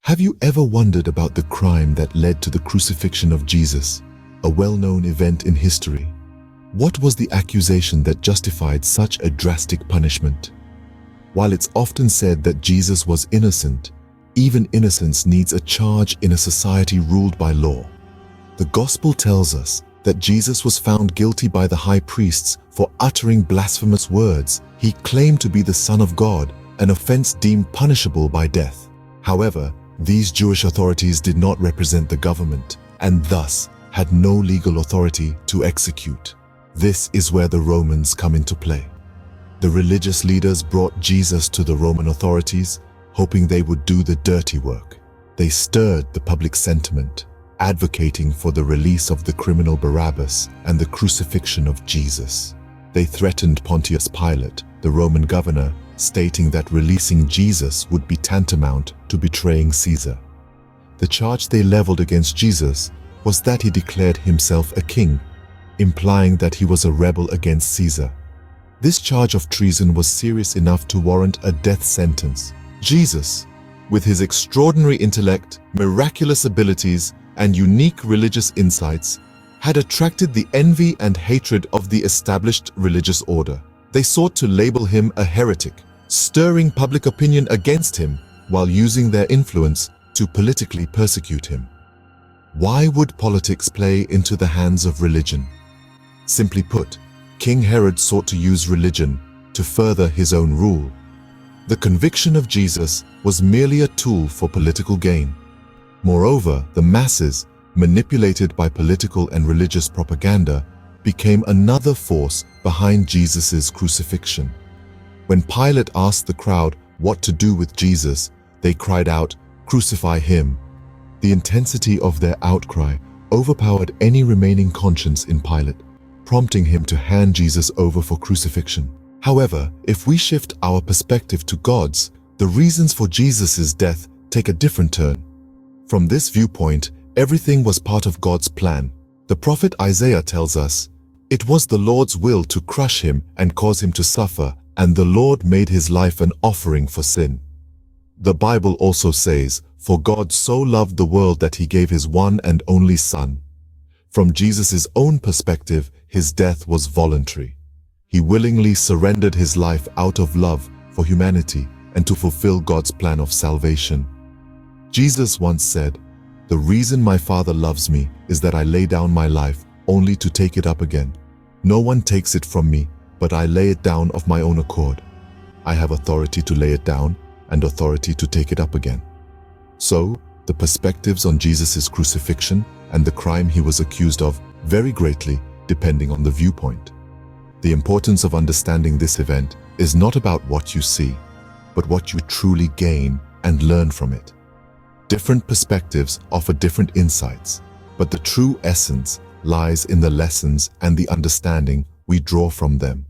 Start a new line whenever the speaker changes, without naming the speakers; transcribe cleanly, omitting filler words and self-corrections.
Have you ever wondered about the crime that led to the crucifixion of Jesus, a well-known event in history? What was the accusation that justified such a drastic punishment? While it's often said that Jesus was innocent, even innocence needs a charge in a society ruled by law. The Gospel tells us that Jesus was found guilty by the high priests for uttering blasphemous words. He claimed to be the Son of God, an offense deemed punishable by death. However, these Jewish authorities did not represent the government and thus had no legal authority to execute. This is where the Romans come into play. The religious leaders brought Jesus to the Roman authorities, hoping they would do the dirty work. They stirred the public sentiment, advocating for the release of the criminal Barabbas and the crucifixion of Jesus. They threatened Pontius Pilate, the Roman governor, stating that releasing Jesus would be tantamount to betraying Caesar. The charge they leveled against Jesus was that he declared himself a king, implying that he was a rebel against Caesar. This charge of treason was serious enough to warrant a death sentence. Jesus, with his extraordinary intellect, miraculous abilities, and unique religious insights, had attracted the envy and hatred of the established religious order. They sought to label him a heretic, stirring public opinion against him while using their influence to politically persecute him. Why would politics play into the hands of religion? Simply put, King Herod sought to use religion to further his own rule. The conviction of Jesus was merely a tool for political gain. Moreover, the masses, manipulated by political and religious propaganda, became another force behind Jesus' crucifixion. When Pilate asked the crowd what to do with Jesus, they cried out, "Crucify him." The intensity of their outcry overpowered any remaining conscience in Pilate, prompting him to hand Jesus over for crucifixion. However, if we shift our perspective to God's, the reasons for Jesus' death take a different turn. From this viewpoint, everything was part of God's plan. The prophet Isaiah tells us, "It was the Lord's will to crush him and cause him to suffer, and the Lord made his life an offering for sin." The Bible also says, "For God so loved the world that he gave his one and only Son." From Jesus' own perspective, his death was voluntary. He willingly surrendered his life out of love for humanity and to fulfill God's plan of salvation. Jesus once said, "The reason my Father loves me is that I lay down my life only to take it up again. No one takes it from me, but I lay it down of my own accord. I have authority to lay it down and authority to take it up again." So, the perspectives on Jesus' crucifixion and the crime he was accused of vary greatly depending on the viewpoint. The importance of understanding this event is not about what you see, but what you truly gain and learn from it. Different perspectives offer different insights, but the true essence lies in the lessons and the understanding we draw from them.